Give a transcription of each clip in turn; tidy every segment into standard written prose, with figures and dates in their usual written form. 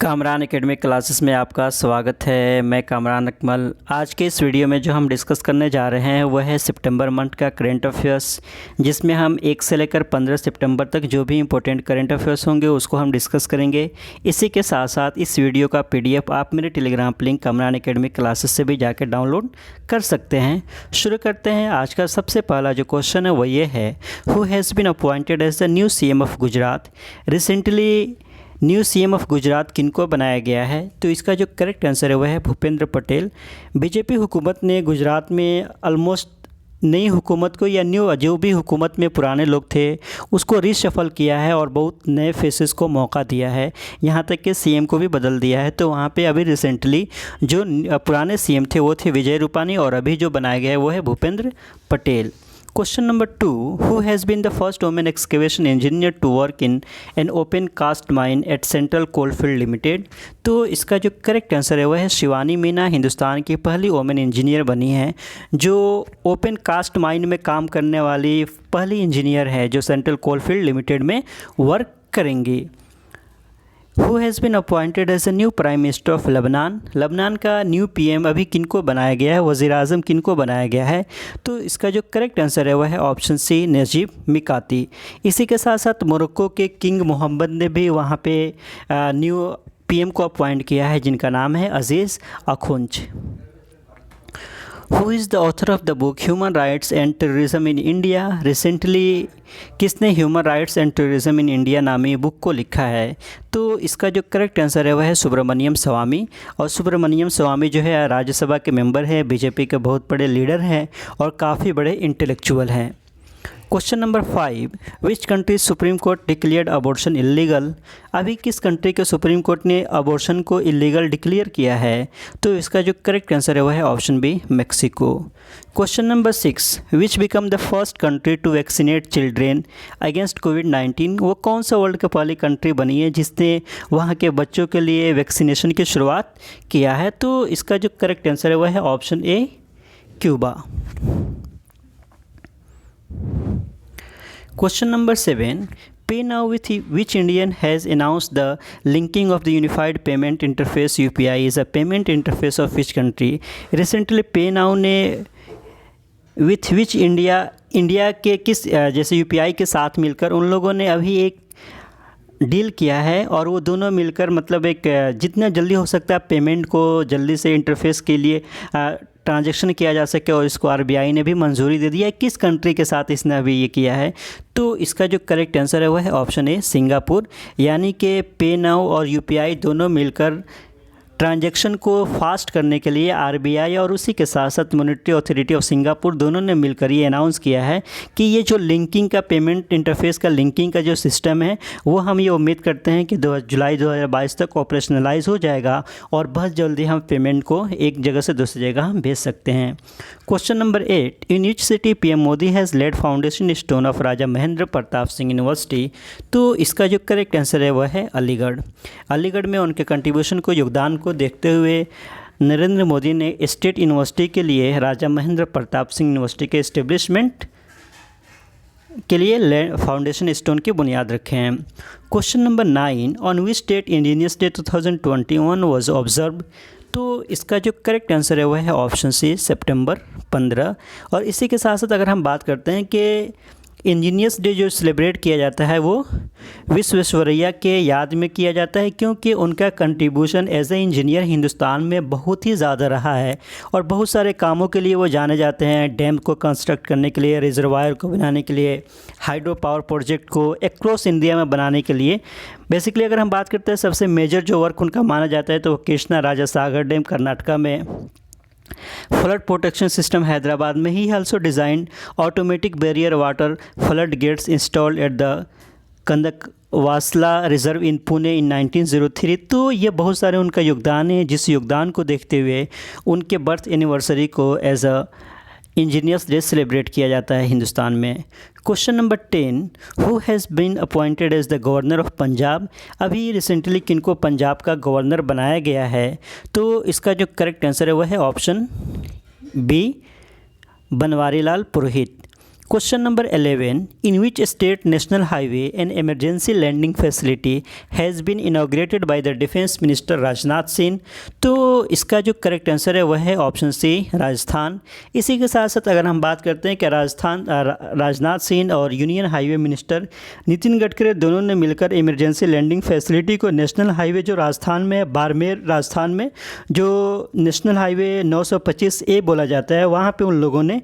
Kamran academic classes में आपका स्वागत है। मैं कामरान अकमल। आज के इस वीडियो में जो हम डिस्कस करने जा रहे हैं वह है सितंबर मंथ का करंट अफेयर्स, जिसमें हम 1 से लेकर 15 सितंबर तक जो भी इंपॉर्टेंट करंट अफेयर्स होंगे उसको हम डिस्कस करेंगे। इसी के साथ साथ इस वीडियो का PDF आप मेरे Telegram link Kamran academic classes से भी जाकर डाउनलोड कर सकते हैं। शुरू करते हैं। आज का सबसे पहला जो क्वेश्चन है वो ये है, who has been appointed as the new CM of Gujarat. Recently new CM of Gujarat किनको बनाया गया है? तो इसका जो करेक्ट आंसर है वह है भूपेंद्र पटेल। बीजेपी हुकूमत ने गुजरात में ऑलमोस्ट नई हुकूमत को या न्यू जो भी हुकूमत में पुराने लोग थे उसको रीशफल किया है और बहुत नए फेसेस को मौका दिया है। यहाँ तक कि CM को भी बदल दिया है। तो वहाँ पे अभी रिसेंटली जो पुराने CM थे वो थे विजय रूपानी और अभी जो बनाया गया है वो है Bhupendra Patel. Question number 2, who has been the first woman excavation engineer to work in an open cast mine at Central Coalfield Limited? तो इसका जो करेक्ट आंसर है वह है शिवानी मीना हिंदुस्तान की पहली वोमेन इंजीनियर बनी है जो ओपन कास्ट माइन में काम करने वाली पहली इंजीनियर है जो सेंट्रल कोलफील्ड लिमिटेड में वर्क करेंगी। Who has been appointed as a new Prime Minister of Lebanon? Lebanon का न्यू PM अभी किनको बनाया गया है, वज़ीर आज़म किनको बनाया गया है? तो इसका जो करेक्ट आंसर है वह है ऑप्शन सी, नजीब मिकाती। इसी के साथ साथ मोरक्को के किंग मोहम्मद ने भी वहाँ पे न्यू PM को अपॉइंट किया है जिनका नाम है अजीज़ अखुंच। Who is the author of the book human rights and terrorism in India? Recently किसने human rights and terrorism in India नामी बुक को लिखा है? तो इसका जो करेक्ट आंसर है वह है सुब्रमण्यम स्वामी। और सुब्रमण्यम स्वामी जो है राज्यसभा के मेंबर है, बीजेपी के बहुत बड़े लीडर हैं और काफ़ी बड़े इंटेलेक्चुअल हैं। Question number 5, which country supreme court declared abortion illegal? अभी किस कंट्री के सुप्रीम कोर्ट ने अबॉर्शन को इलीगल डिक्लेयर किया है? तो इसका जो करेक्ट आंसर है वह है option B, Mexico. Question number 6, which become the first country to vaccinate children against कोविड-19? वो कौन सा वर्ल्ड की पहली कंट्री बनी है जिसने वहाँ के बच्चों के लिए वैक्सीनेशन की शुरुआत किया है? तो इसका जो करेक्ट आंसर है वह है option A, Cuba. Question number 7, Pay Now with which Indian has announced the linking of the Unified Payment Interface UPI is a payment interface of which country? Recently Pay Now ने with which India के किस जैसे UPI के साथ मिलकर उन लोगों ने अभी एक डील किया है और वो दोनों मिलकर मतलब एक जितना जल्दी हो सकता है पेमेंट को जल्दी से इंटरफेस के लिए ट्रांजैक्शन किया जा सके और इसको RBI ने भी मंजूरी दे दिया है। किस कंट्री के साथ इसने अभी ये किया है? तो इसका जो करेक्ट आंसर है वह है ऑप्शन ए, सिंगापुर। यानी कि पे नाउ और UPI दोनों मिलकर ट्रांजैक्शन को फास्ट करने के लिए RBI और उसी के साथ साथ मॉनेटरी अथॉरिटी ऑफ सिंगापुर दोनों ने मिलकर ये अनाउंस किया है कि ये जो लिंकिंग का पेमेंट इंटरफेस का लिंकिंग का जो सिस्टम है वो हम ये उम्मीद करते हैं कि जुलाई 2022 तक ऑपरेशनलाइज हो जाएगा और बहुत जल्दी हम पेमेंट को एक जगह से दूसरी जगह हम भेज सकते हैं। Question number 8, in which city PM Modi has laid foundation stone of Raja Mahendra Pratap Singh university? तो इसका जो करेक्ट आंसर है वह है अलीगढ़। अलीगढ़ में उनके कंट्रीब्यूशन को, योगदान को देखते हुए नरेंद्र मोदी ने स्टेट यूनिवर्सिटी के लिए राजा महेंद्र प्रताप सिंह यूनिवर्सिटी के इस्टेब्लिशमेंट के लिए फाउंडेशन स्टोन की बुनियाद रखे हैं। Question number 9, on which date indigenous day 2021 was observe? तो इसका जो करेक्ट आंसर है वह है ऑप्शन सी, सितंबर 15। और इसी के साथ साथ अगर हम बात करते हैं कि इंजीनियर्स डे जो सेलिब्रेट किया जाता है वो विश्वेश्वरैया के याद में किया जाता है क्योंकि उनका contribution as a engineer Hindustan में बहुत ही ज़्यादा रहा है और बहुत सारे कामों के लिए वो जाने जाते हैं। डैम को कंस्ट्रक्ट करने के लिए, रिजर्वायर को बनाने के लिए, हाइड्रो पावर प्रोजेक्ट को अक्रॉस इंडिया में बनाने के लिए। बेसिकली अगर हम बात करते हैं सबसे मेजर जो वर्क उनका माना जाता है तो कृष्णा राजा सागर डैम कर्नाटका में, फ्लड प्रोटेक्शन सिस्टम हैदराबाद में he also design automatic barrier water flood gates installed at the Khadakwasla reserve in Pune in 1903। तो ये बहुत सारे उनका योगदान है जिस योगदान को देखते हुए उनके बर्थ एनिवर्सरी को as a engineers day celebrate किया जाता है हिंदुस्तान में। Question number 10, who has been appointed as the governor of Punjab? अभी रिसेंटली किनको पंजाब का गवर्नर बनाया गया है? तो इसका जो करेक्ट आंसर है वह है option B, Banwari Lal Purohit. Question number 11, in which state national highway and emergency landing facility has been inaugurated by the defence minister Rajnath Singh. तो इसका जो करेक्ट आंसर है वह है ऑप्शन सी, राजस्थान। इसी के साथ साथ अगर हम बात करते हैं कि राजनाथ सिंह और union highway minister Nitin Gadkari दोनों ने मिलकर इमरजेंसी लैंडिंग फैसिलिटी को नेशनल हाईवे जो राजस्थान में बाड़मेर राजस्थान में जो नेशनल हाईवे 925A बोला जाता है, वहाँ पे उन लोगों ने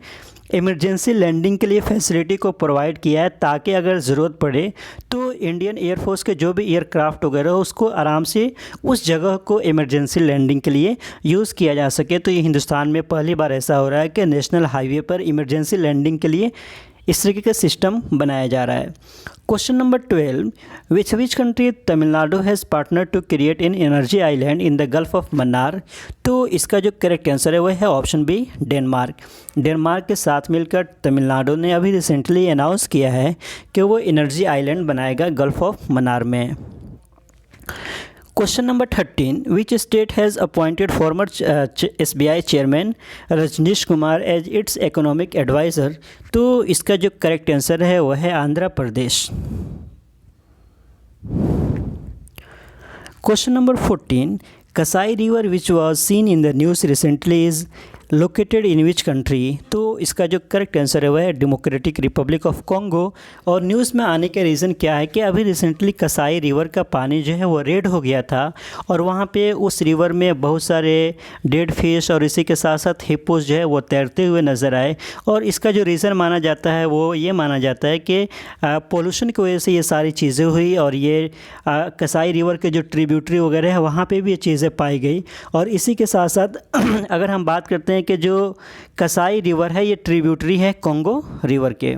इमरजेंसी लैंडिंग के लिए फैसिलिटी को प्रोवाइड किया है, ताकि अगर ज़रूरत पड़े तो इंडियन एयरफोर्स के जो भी एयरक्राफ्ट वगैरह हो उसको आराम से उस जगह को इमरजेंसी लैंडिंग के लिए यूज़ किया जा सके। तो ये हिंदुस्तान में पहली बार ऐसा हो रहा है कि नेशनल हाईवे पर इमरजेंसी लैंडिंग के लिए इस तरीके का सिस्टम बनाया जा रहा है। Question number 12, which country Tamil Nadu has partner to create an energy island in the gulf of Mannar. तो इसका जो करेक्ट आंसर है वह है ऑप्शन बी, डेनमार्क। डेनमार्क के साथ मिलकर तमिलनाडु ने अभी रिसेंटली अनाउंस किया है कि वो एनर्जी आइलैंड बनाएगा गल्फ ऑफ मन्नार में। Question number 13, which state has appointed former SBI chairman Rajneesh Kumar as its economic advisor. तो इसका जो करेक्ट आंसर है वह है आंध्र प्रदेश। क्वेश्चन नंबर 14, कसाई river which was seen in the news recently is located in which country. तो इसका जो करेक्ट आंसर है वह है डेमोक्रेटिक रिपब्लिक ऑफ कॉन्गो। और न्यूज़ में आने का रीज़न क्या है कि अभी रिसेंटली कसाई रिवर का पानी जो है वो रेड हो गया था, और वहाँ पे उस रिवर में बहुत सारे डेड फिश और इसी के साथ साथ हिप्पोस जो है वो तैरते हुए नज़र आए। और इसका जो रीज़न माना जाता है वो ये माना जाता है कि पोल्यूशन की वजह से ये सारी चीज़ें हुई, और ये कसाई रिवर के जो ट्रिब्यूटरी वगैरह है वहाँ पर भी ये चीज़ें पाई गई। और इसी के साथ साथ अगर हम बात करते हैं कि जो कसाई रिवर है ये ट्रिब्यूटरी है कॉन्गो रिवर के।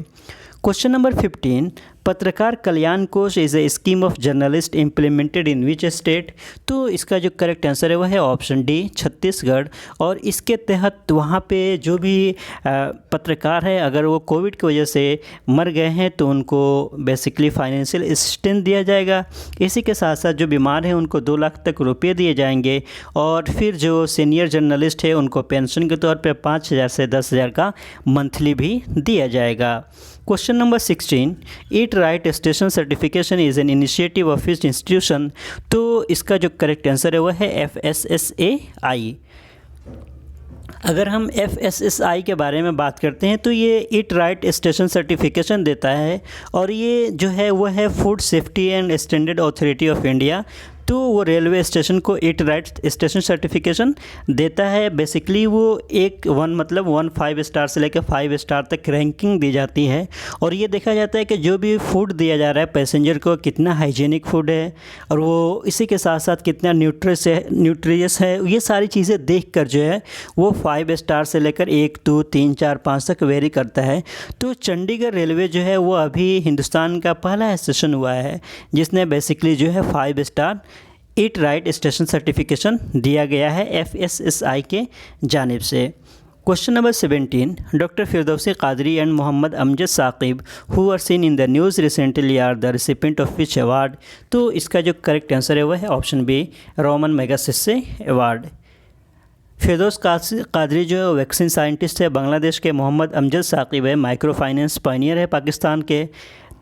क्वेश्चन नंबर 15, पत्रकार कल्याण कोष is a scheme of journalist implemented in which state. तो इसका जो करेक्ट आंसर है वह है ऑप्शन डी, छत्तीसगढ़। और इसके तहत वहाँ पे जो भी पत्रकार है अगर वो कोविड की वजह से मर गए हैं तो उनको बेसिकली फाइनेंशियल असिस्टेंस दिया जाएगा। इसी के साथ साथ जो बीमार हैं उनको 2 लाख तक रुपये दिए जाएंगे, और फिर जो सीनियर जर्नलिस्ट है उनको पेंशन के तौर पे 5,000 से 10,000 का मंथली भी दिया जाएगा। Question number 16, eat right station certification is an initiative of which institution. तो इसका जो करेक्ट आंसर है वह है FSSAI। अगर हम FSSAI के बारे में बात करते हैं तो ये ईट राइट स्टेशन सर्टिफिकेशन देता है, और ये जो है वो है food safety and standard authority of India. तो वो रेलवे स्टेशन को ईट राइट स्टेशन सर्टिफिकेशन देता है। बेसिकली वो 1 स्टार से लेकर 5 स्टार तक रैंकिंग दी जाती है, और ये देखा जाता है कि जो भी फूड दिया जा रहा है पैसेंजर को कितना हाइजीनिक फूड है, और वो इसी के साथ साथ कितना न्यूट्रियस है। ये सारी चीज़ें देखकर जो है वो 5 स्टार से लेकर 1, 2, 3, 4, 5 तक वेरी करता है। तो चंडीगढ़ रेलवे जो है वो अभी हिंदुस्तान का पहला स्टेशन हुआ है जिसने बेसिकली जो है 5 star eat right station certification दिया गया है FSSAI के जानिब से। Question number 17, doctor Firdausi Kadri and Mohammad Amjad Saqib who are seen in the news recently are the recipient of which award. तो इसका जो करेक्ट आंसर है वह है option B, Ramon Magsaysay award. Firdaus Kadri जो वैक्सीन साइंटिस्ट है बांग्लादेश के, मोहम्मद अमजद साकिब है माइक्रो फाइनेंस पायनियर है पाकिस्तान के।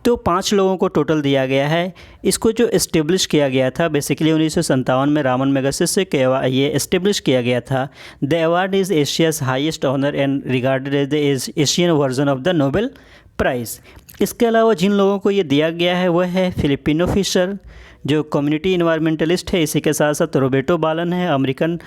तो 5 लोगों को टोटल दिया गया है। इसको जो इस्टेब्लिश किया गया था बेसिकली 1957 में रामन मैगसेसे के ये इस्टेब्लिश किया गया था। The award is Asia's highest honour and regarded as the Asian version of the Nobel prize. इसके अलावा जिन लोगों को ये दिया गया है वह है फिलिपिनो फिशर जो कम्युनिटी इन्वायरमेंटलिस्ट है, इसी के साथ साथ रोबर्टो बालन है, अमेरिकन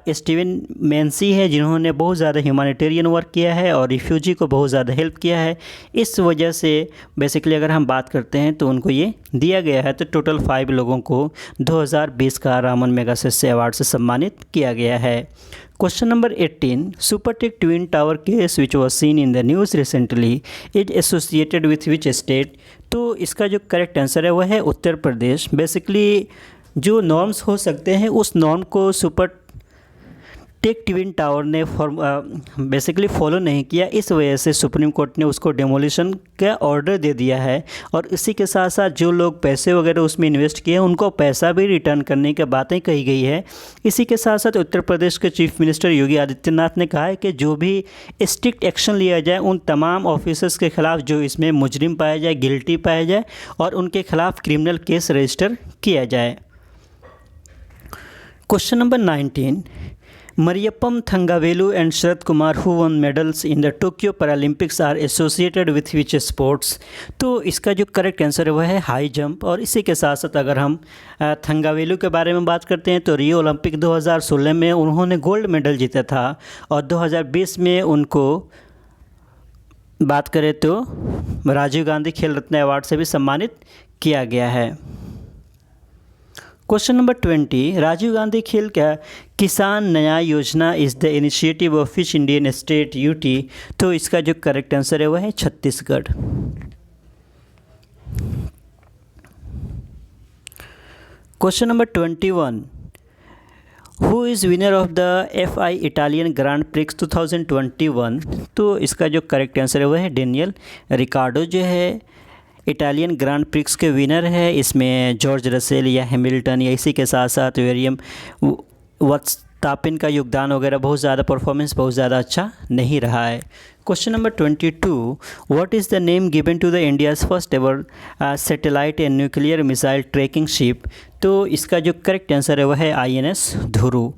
स्टीवन मैंसी है जिन्होंने बहुत ज़्यादा ह्यूमैनिटेरियन वर्क किया है और रिफ्यूजी को बहुत ज़्यादा हेल्प किया है। इस वजह से बेसिकली अगर हम बात करते हैं तो उनको ये दिया गया है। तो टोटल 5 लोगों को 2020 का रामन मैगसेसे अवार्ड से सम्मानित किया गया है। Question number 18, Supertech twin tower case which was seen in the news recently is associated with which state. तो इसका जो करेक्ट आंसर है वह है उत्तर प्रदेश। बेसिकली जो नॉर्म्स हो सकते हैं उस नॉर्म को सुपर टेक ट्विन टावर ने बेसिकली फॉलो नहीं किया, इस वजह से सुप्रीम कोर्ट ने उसको डेमोलिशन का ऑर्डर दे दिया है। और इसी के साथ साथ जो लोग पैसे वगैरह उसमें इन्वेस्ट किए उनको पैसा भी रिटर्न करने की बातें कही गई है। इसी के साथ साथ उत्तर प्रदेश के चीफ मिनिस्टर योगी आदित्यनाथ ने कहा है कि जो भी स्ट्रिक्ट एक्शन लिया जाए उन तमाम ऑफिसर्स के खिलाफ जो इसमें मुजरिम पाया जाए, गिल्टी पाया जाए और उनके खिलाफ क्रिमिनल केस रजिस्टर किया जाए। Question number 19, Mariappam Thangavelu and Sharat Kumar who won medals in the Tokyo Paralympics are associated with which sports? तो इसका जो करेक्ट आंसर है वह है हाई जंप। और इसी के साथ साथ अगर हम थंगावेलू के बारे में बात करते हैं तो रियो ओलंपिक 2016 में उन्होंने गोल्ड मेडल जीता था और 2020 में उनको बात करें तो राजीव गांधी खेल रत्न अवार्ड से भी सम्मानित किया गया है। क्वेश्चन नंबर 20, राजीव गांधी खेल का किसान न्याय योजना is the initiative of which Indian state UT? तो इसका जो करेक्ट आंसर है वह है Chhattisgarh. Question number 21, who is winner of the FI Italian grand prix 2021? तो इसका जो करेक्ट आंसर है वह है डेनियल रिकार्डो जो है इटालियन ग्रांड प्रिक्स के विनर है। इसमें जॉर्ज रसेल या हैमिल्टन या इसी के साथ साथ विलियम वर्स्टापेन का योगदान वगैरह बहुत ज़्यादा परफॉर्मेंस बहुत ज़्यादा अच्छा नहीं रहा है। Question number 22, what is the name given to the India's first ever satellite and nuclear missile tracking ship? तो इसका जो करेक्ट आंसर है वह है INS धुरू।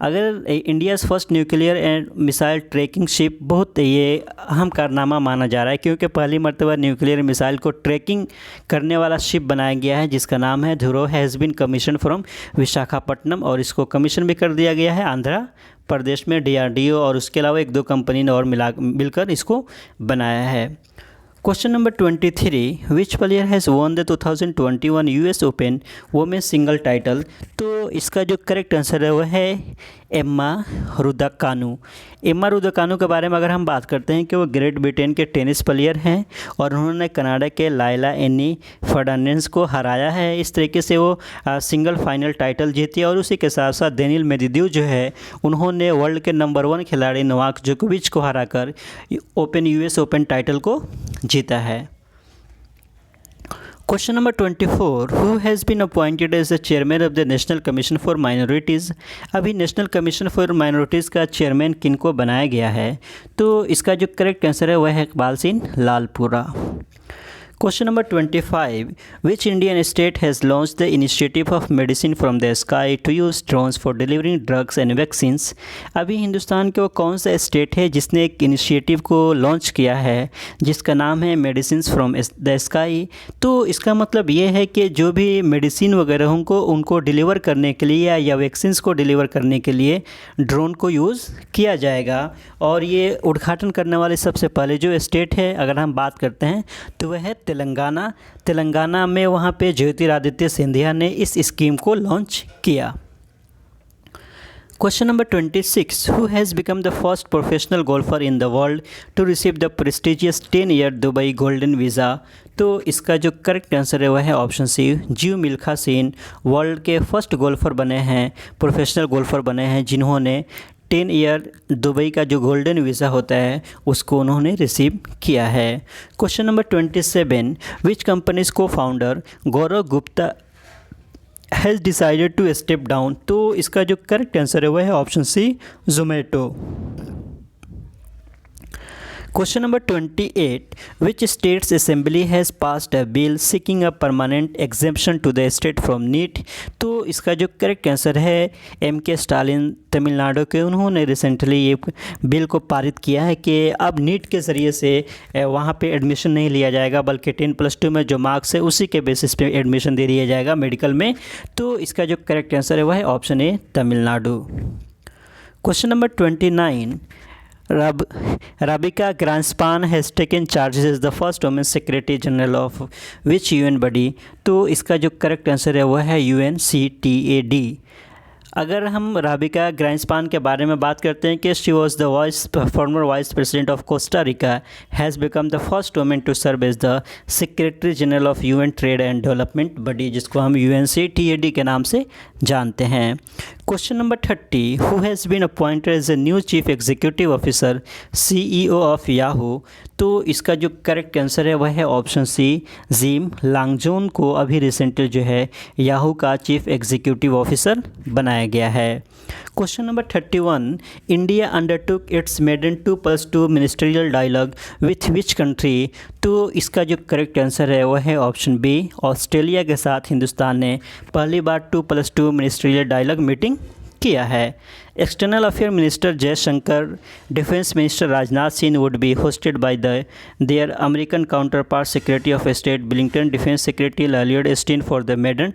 अगर India's first nuclear and missile tracking ship बहुत ये अहम कारनामा माना जा रहा है क्योंकि पहली मर्तबा न्यूक्लियर मिसाइल को ट्रैकिंग करने वाला शिप बनाया गया है जिसका नाम है Dhruv has been commission from Visakhapatnam और इसको कमीशन भी कर दिया गया है आंध्र प्रदेश में DRDO और उसके अलावा 1-2 कंपनी ने और मिलकर इसको बनाया है। Question number 23, which player has won the 2021 US open women single title? तो इसका जो करेक्ट आंसर है वह है एम्मा रुदाकानु। एम्मा रुदाकानु के बारे में अगर हम बात करते हैं कि वो ग्रेट ब्रिटेन के टेनिस प्लेयर हैं और उन्होंने कनाडा के लाइला एनी फर्नांडिस को हराया है। इस तरीके से वो सिंगल फाइनल टाइटल जीती और उसी के साथ साथ डेनियल मेदवेदेव जो है उन्होंने वर्ल्ड के नंबर 1 खिलाड़ी नोवाक जोकोविच को हराकर US ओपन टाइटल को जीता है। Question number 24, who has been appointed as the chairman of the national commission for minorities? अभी नेशनल कमीशन फॉर माइनॉरिटीज़ का चेयरमैन किन को बनाया गया है? तो इसका जो करेक्ट आंसर है वह है Iqbal Singh Lalpura. Question number 25, which Indian state has launch the initiative of medicine from the sky to use drones for delivering drugs and vaccines? अभी हिंदुस्तान के वो कौन सा स्टेट है जिसने एक इनिशिएटिव को लॉन्च किया है जिसका नाम है मेडिसिन फ्रॉम द स्काई? तो इसका मतलब ये है कि जो भी मेडिसिन वगैरह उनको डिलीवर करने के लिए या वैक्सीन्स को डिलीवर करने के लिए ड्रोन को यूज़ किया जाएगा। और ये उद्घाटन करने वाले सबसे पहले जो स्टेट है अगर हम बात करते हैं तो वह है तेलंगाना में वहाँ पे ज्योतिरादित्य सिंधिया ने इस स्कीम को लॉन्च किया। Question number 26, who has become the first professional golfer in the world to receive the prestigious 10-year Dubai golden visa? तो इसका जो करेक्ट आंसर है वह है ऑप्शन सी, जीव मिल्खा सिंह वर्ल्ड के फर्स्ट गोल्फर बने हैं, प्रोफेशनल गोल्फर बने हैं जिन्होंने 10 ईयर दुबई का जो गोल्डन वीज़ा होता है उसको उन्होंने रिसीव किया है। Question number 27, which company's co founder Gaurav Gupta has decided to step down? तो इसका जो करेक्ट आंसर है वह है option C, Zomato. Question number 28, which states assembly has passed a bill seeking a permanent exemption to the state from NEET? तो इसका जो correct answer है MK स्टालिन तमिलनाडु के, उन्होंने रिसेंटली ये बिल को पारित किया है कि अब नीट के ज़रिए से वहाँ पे एडमिशन नहीं लिया जाएगा बल्कि 10+2 में जो मार्क्स है उसी के बेसिस पे एडमिशन दे दिया जाएगा मेडिकल में। तो इसका जो करेक्ट आंसर है वह है option A, Tamil Nadu. Question number 29, Rabika Greenspan has taken charges as the first women secretary general of which UN body? तो इसका जो करेक्ट आंसर है वह है UNCTAD। अगर हम राबिका ग्रांस्पान के बारे में बात करते हैं कि she was the former vice president of Costa Rica, has become the first women to serve as the secretary general of UN trade and development body, जिसको हम UNCTAD के नाम से जानते हैं। Question number 30, who has been appointed as a new chief executive officer CEO of Yahoo. तो इसका जो करेक्ट आंसर है वह है ऑप्शन सी, जिम लांगजोन को अभी रिसेंटली जो है याहू का चीफ एग्जीक्यूटिव ऑफिसर बनाया गया है। Question number 31, India undertook its maiden 2+2 ministerial dialogue with which country. तो इसका जो करेक्ट आंसर है वह है ऑप्शन बी, ऑस्ट्रेलिया के साथ हिंदुस्तान ने पहली बार 2+2 मिनिस्ट्रियल डायलॉग मीटिंग किया है। External affair minister Jaishankar, defence minister Rajnath Singh would be hosted by their American counterpart secretary of state Blinken, defence secretary Lloyd Austin for the maiden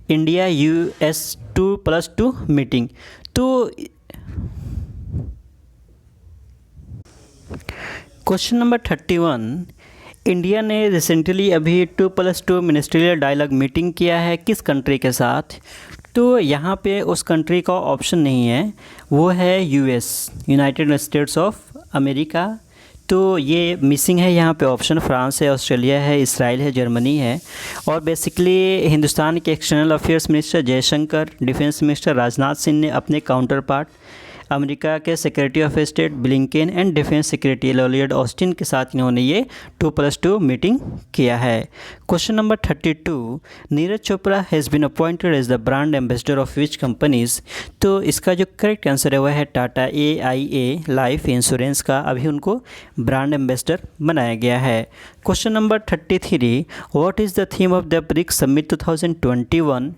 India US 2+2 meeting. तो question number 31, India ने recently अभी 2+2 ministerial dialogue meeting किया है किस country के साथ। तो यहाँ पे उस कंट्री का ऑप्शन नहीं है, वो है US, United States of America. तो ये मिसिंग है यहाँ पे ऑप्शन, फ्रांस है, ऑस्ट्रेलिया है, इसराइल है, जर्मनी है। और बेसिकली हिंदुस्तान के external affairs minister Jaishankar, defence minister Rajnath Singh ने अपने काउंटर पार्ट अमेरिका के secretary of state Blinken and defence secretary Lloyd Austin के साथ इन्होंने ये 2+2 मीटिंग किया है। Question number 32, Neeraj Chopra has been appointed as the brand ambassador of which companies. तो इसका जो करेक्ट आंसर है वह है टाटा AIA लाइफ इंश्योरेंस का अभी उनको ब्रांड एम्बेसडर बनाया गया है। Question number 33, what is the theme of the BRICS summit 2021।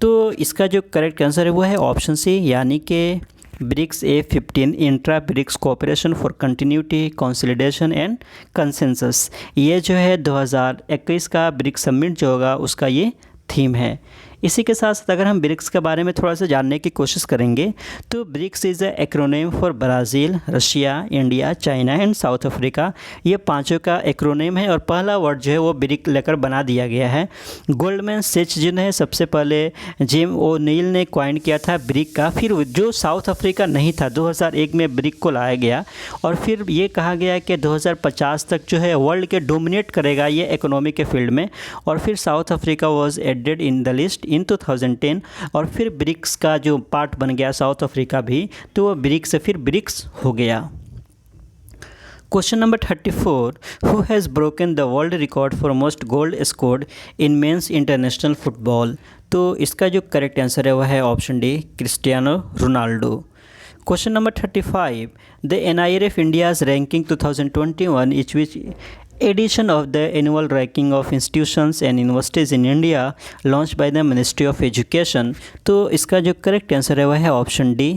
तो इसका जो करेक्ट आंसर है वो है ऑप्शन सी, यानी कि BRICS A15 intra BRICS cooperation for continuity consolidation and consensus. ये जो है 2021 का ब्रिक्स समिट जो होगा उसका ये थीम है। इसी के साथ साथ अगर हम ब्रिक्स के बारे में थोड़ा सा जानने की कोशिश करेंगे तो BRICS is a acronym for Brazil, Russia, India, China and South Africa. ये पांचों का एक्रोनेम है और पहला वर्ड जो है वो ब्रिक लेकर बना दिया गया है। गोल्डमैन सैच्स जिन्हें सबसे पहले जिम ओ'नील ने क्वाइन किया था ब्रिक का, फिर जो साउथ अफ्रीका नहीं था 2001 में ब्रिक को लाया गया और फिर ये कहा गया कि 2050 तक जो है वर्ल्ड के डोमिनेट करेगा ये इकोनॉमी के फील्ड में, और फिर South Africa was added in the list in 2010 और फिर ब्रिक्स का जो पार्ट बन गया साउथ अफ्रीका भी, तो वो ब्रिक्स से फिर ब्रिक्स हो गया। Question number 34, who has broken the world record for most gold scored in men's international football. तो इसका जो करेक्ट आंसर है वह है option D, Cristiano Ronaldo. Question number 35, the NIRF India's ranking 2021 is which edition of the annual ranking of institutions and universities in India launched by the Ministry of Education। तो इसका जो correct answer है वह है option D,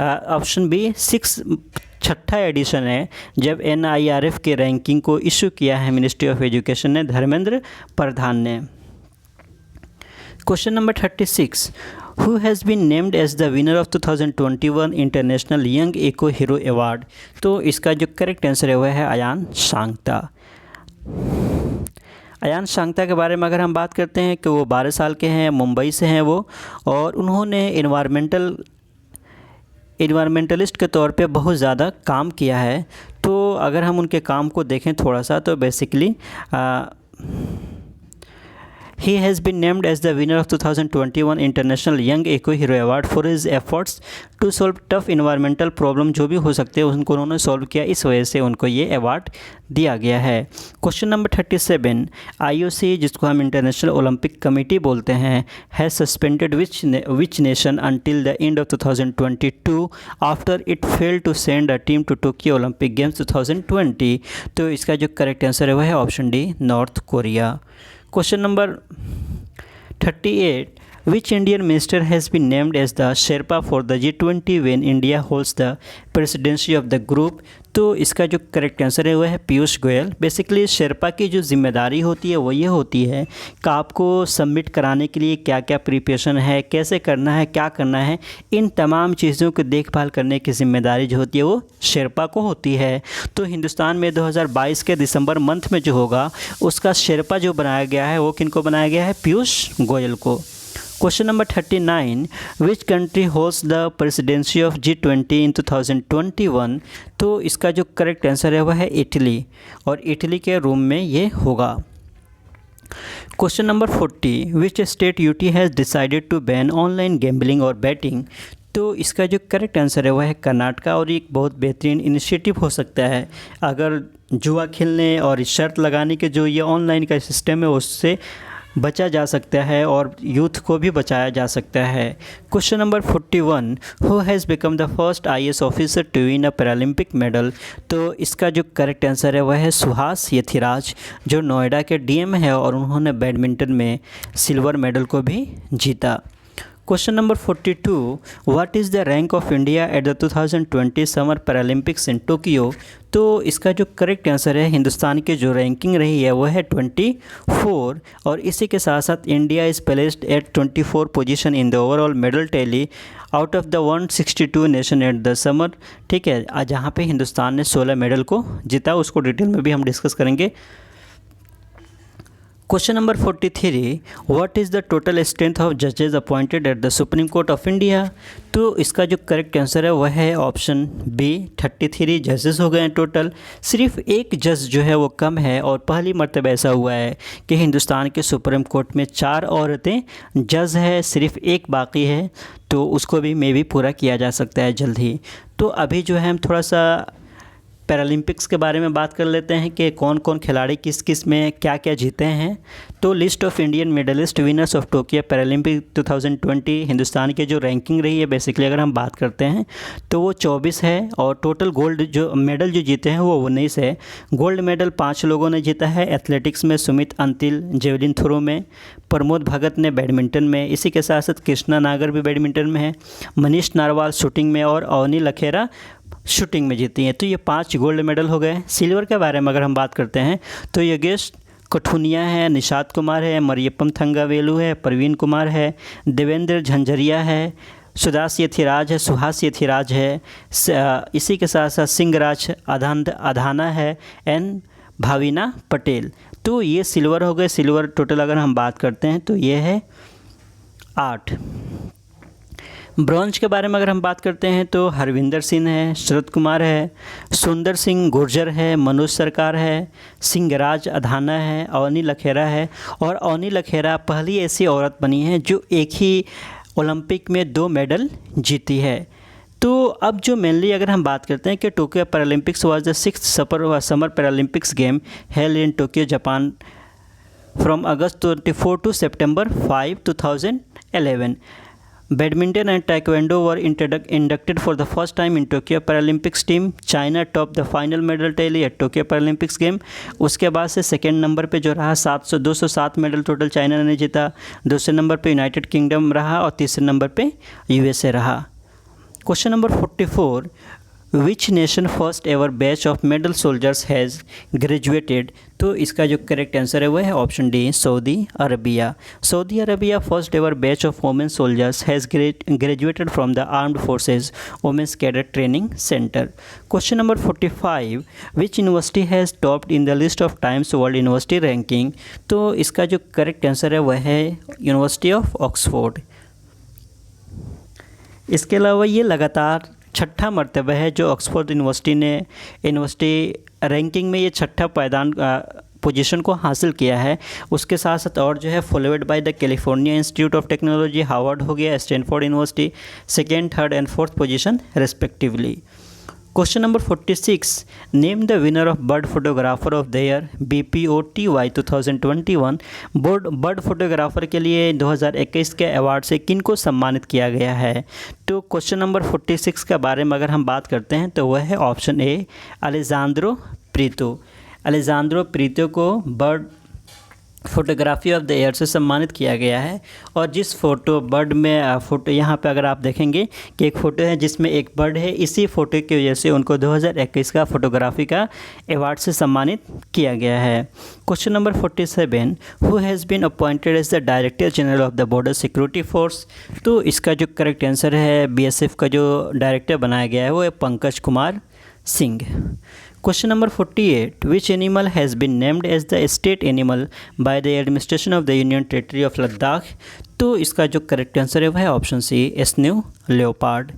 option B, 6वां edition है जब NIRF के रैंकिंग को इशू किया है मिनिस्ट्री ऑफ एजुकेशन ने, धर्मेंद्र प्रधान ने। Question number 36, who has been named as the winner of 2021 international young eco hero award. तो इसका जो करेक्ट आंसर है वह है अयान सांगता। अयान सांगता के बारे में अगर हम बात करते हैं कि वो 12 साल के हैं, मुंबई से हैं वो, और उन्होंने इन्वायरमेंटलिस्ट के तौर पे बहुत ज़्यादा काम किया है। तो अगर हम उनके काम को देखें थोड़ा सा तो basically He has been named as the winner of 2021 International Young Eco Hero Award for his efforts to solve tough environmental problem। जो भी हो सकते हैं उनको उन्होंने सॉल्व किया, इस वजह से उनको ये अवार्ड दिया गया है। क्वेश्चन नंबर 37, IOC जिसको हम इंटरनेशनल ओलंपिक कमेटी बोलते हैं, has suspended which nation until the end of 2022 after it failed to send a team to Tokyo Olympic games 2020। तो इसका जो करेक्ट आंसर है वह है option D, North Korea. Question number 38, which Indian minister has been named as the Sherpa for the G20 when India holds the presidency of the group। तो इसका जो correct answer है वह है पीयूष गोयल। बेसिकली शेरपा की जो जिम्मेदारी होती है वो ये होती है कि आपको सबमिट कराने के लिए क्या क्या प्रिपरेशन है, कैसे करना है, क्या करना है, इन तमाम चीज़ों की देखभाल करने की जिम्मेदारी जो होती है वो शेरपा को होती है। तो हिंदुस्तान में 2022 के दिसंबर मंथ में जो होगा उसका शेरपा जो बनाया गया है वो किनको बनाया गया है, पीयूष गोयल को। Question number 39, which country host the presidency of G20 इन 2021? तो इसका जो करेक्ट आंसर है वह है इटली, और इटली के रोम में ये होगा। Question number 40, which state UT has decided to ban online gambling और बैटिंग? तो इसका जो करेक्ट आंसर है वह है कर्नाटका, और एक बहुत बेहतरीन इनिशिएटिव हो सकता है अगर जुआ खेलने और शर्त लगाने के जो ये ऑनलाइन का सिस्टम है उससे बचा जा सकता है और यूथ को भी बचाया जा सकता है। Question number 41, who has become the first IAS officer to win a Paralympic medal? तो इसका जो करेक्ट आंसर है वह है सुहास यथिराज, जो नोएडा के DM है, और उन्होंने बैडमिंटन में सिल्वर मेडल को भी जीता। Question number 42, what is the rank of India at the 2020 summer Paralympics in Tokyo? तो इसका जो करेक्ट आंसर है हिंदुस्तान की जो रैंकिंग रही है वह है 24, और इसी के साथ साथ India is placed at 24 position in the overall medal tally out of the 162 nation at the summer. ठीक है, जहाँ पे हिंदुस्तान ने 16 मेडल को जीता, उसको डिटेल में भी हम डिस्कस करेंगे। Question number 43, what is the total strength of जजेस appointed at the Supreme Court of India? तो इसका जो करेक्ट आंसर है वह है ऑप्शन बी, 33 जजेस हो गए हैं टोटल। सिर्फ एक जज जो है वो कम है, और पहली मर्तबा ऐसा हुआ है कि हिंदुस्तान के सुप्रीम कोर्ट में 4 औरतें जज है, सिर्फ एक बाकी है, तो उसको भी मे भी पूरा किया जा सकता है जल्द ही। तो अभी जो है हम थोड़ा सा पैरालंपिक्स के बारे में बात कर लेते हैं कि कौन कौन खिलाड़ी किस किस में क्या क्या जीते हैं। तो list of Indian medallist winners of Tokyo Paralympic 2020 Hindustan की जो रैंकिंग रही है बेसिकली अगर हम बात करते हैं तो वो 24 है, और टोटल गोल्ड जो मेडल जो जीते हैं वो 19 है। गोल्ड मेडल 5 लोगों ने जीता है। एथलेटिक्स में सुमित अंतिल जेवलिन थ्रो में, प्रमोद भगत ने बैडमिंटन में, इसी के साथ साथ कृष्णा नागर भी बैडमिंटन में है, मनीष नारवाल शूटिंग में, और अवनी लखेरा शूटिंग में जीती हैं। तो ये 5 गोल्ड मेडल हो गए। सिल्वर के बारे में अगर हम बात करते हैं तो योगेश कठुनिया है, निषाद कुमार है, मरियप्पम थंगावेलु है, प्रवीण कुमार है, देवेंद्र झंझरिया है, सुदास यथिराज है, सुहास यथिराज है, इसी के साथ साथ सिंहराज अधाना है, एन भाविना पटेल। तो ये सिल्वर हो गए। सिल्वर टोटल अगर हम बात करते हैं तो ये है 8। ब्रॉन्ज के बारे में अगर हम बात करते हैं तो हरविंदर सिंह है, शरद कुमार है, सुंदर सिंह गुर्जर है, मनोज सरकार है, सिंहराज अधाना है, अवनी लखेरा है, और अवनी लखेरा पहली ऐसी औरत बनी है जो एक ही ओलंपिक में 2 मेडल जीती है। तो अब जो मेनली अगर हम बात करते हैं कि Tokyo Paralympics was the 6th summer Paralympics game held in Tokyo Japan from August 24 to September 5, 2011. Badminton and Taekwondo were inducted for the first time in Tokyo Paralympics team. China topped the final medal tally at Tokyo Paralympics game. उसके बाद से second number पे जो रहा 207 medal total China ने जीता। दूसरे number पे यूनाइटेड किंगडम रहा, और तीसरे नंबर पे USA रहा। Question number 44, which nation first ever batch of medal soldiers has graduated? तो इसका जो करेक्ट आंसर है वह है option D, Saudi Arabia. Saudi Arabia first ever batch of women soldiers has graduated from the armed forces women's cadet training centre. Question number 45, which university has topped in the list of Times world university ranking? तो इसका जो correct answer है वह है university of Oxford. इसके अलावा ये लगातार 6ठा मर्तबा है जो ऑक्सफोर्ड यूनिवर्सिटी ने यूनिवर्सिटी रैंकिंग में ये 6ठा पायदान पोजीशन को हासिल किया है। उसके साथ साथ और जो है followed by the California institute of technology, Harvard हो गया, Stanford university 2nd, 3rd and 4th position respectively. Question number 46, name the winner of bird photographer of the year BPOTY 2021। Bird photographer के लिए 2021 के अवार्ड से किन को सम्मानित किया गया है? तो क्वेश्चन नंबर 46 के बारे में अगर हम बात करते हैं तो वह है option A, Alejandro Prieto. Alejandro Prieto को bird photography of the year से सम्मानित किया गया है। और जिस बर्ड में फ़ोटो यहाँ पे अगर आप देखेंगे कि एक फ़ोटो है जिसमें एक बर्ड है, इसी फ़ोटो की वजह से उनको 2021 का फोटोग्राफी का अवार्ड से सम्मानित किया गया है। Question number 47, who has been appointed as the director general of the border security force? तो इसका जो करेक्ट आंसर है BSF का जो डायरेक्टर बनाया गया है वो है Pankaj Kumar Singh. Question number 48, which animal has been named as the state animal by the administration of the union territory of Ladakh? तो इसका जो करेक्ट आंसर है वह है option C, snow leopard.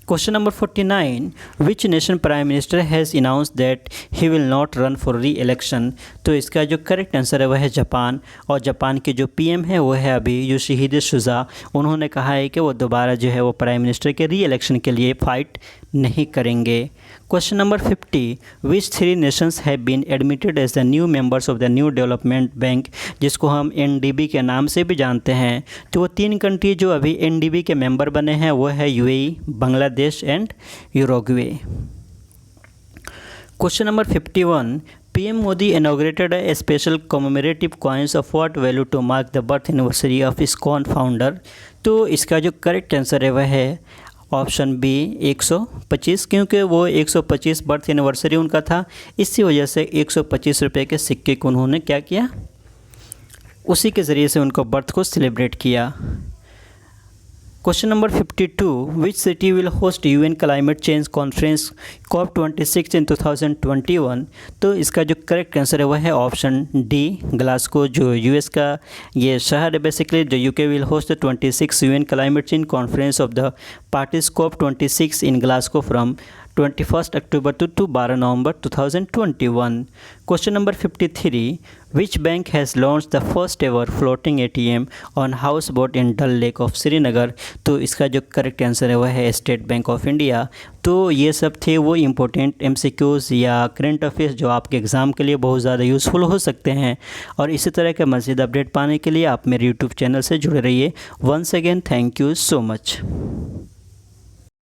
Question number 49, which nation prime minister has announce that he will not run for re election? तो इसका जो correct answer है वह है जापान, और जापान के जो पीएम है वो है अभी योशिहिदे सुगा। उन्होंने कहा है कि वो दोबारा जो है वो प्राइम मिनिस्टर के री इलेक्शन के लिए फाइट नहीं करेंगे। Question number 50, which 3 nations have been admitted as the new members of the new development bank, जिसको हम एनडीबी के नाम से भी जानते हैं। तो वो 3 कंट्री जो अभी एनडीबी के मेंबर बने हैं वो है UAE, Bangladesh and Uruguay. Question number 51, PM Modi inaugurated a special commemorative coins of what value to mark the birth anniversary of ISKCON founder? तो इसका जो करेक्ट आंसर है वह है ऑप्शन बी 125, क्योंकि वो 125 बर्थ एनिवर्सरी उनका था, इसी वजह से 125 रुपये के सिक्के को उन्होंने क्या किया, उसी के ज़रिए से उनको बर्थ को सेलिब्रेट किया। Question number 52, which city will host UN climate change conference COP26 इन 2021? तो इसका जो करेक्ट आंसर है वह है ऑप्शन डी, ग्लासगो, जो US का ये शहर है बेसिकली। जो UK will host the 26 UN climate change conference of the parties COP26 in Glasgow from 21 October to 12 November 2021। Question number 53, which bank has launch the first ever floating ATM on houseboat in Dal lake of Srinagar? तो इसका जो correct answer है वह है state bank of India. तो ये सब थे वो इम्पोर्टेंट MCQs या करंट अफेयर्स जो आपके एग्ज़ाम के लिए बहुत ज़्यादा यूज़फुल हो सकते हैं, और इसी तरह के मज़ीद अपडेट पाने के लिए आप मेरे YouTube चैनल से जुड़े रहिए। Once again thank you so much.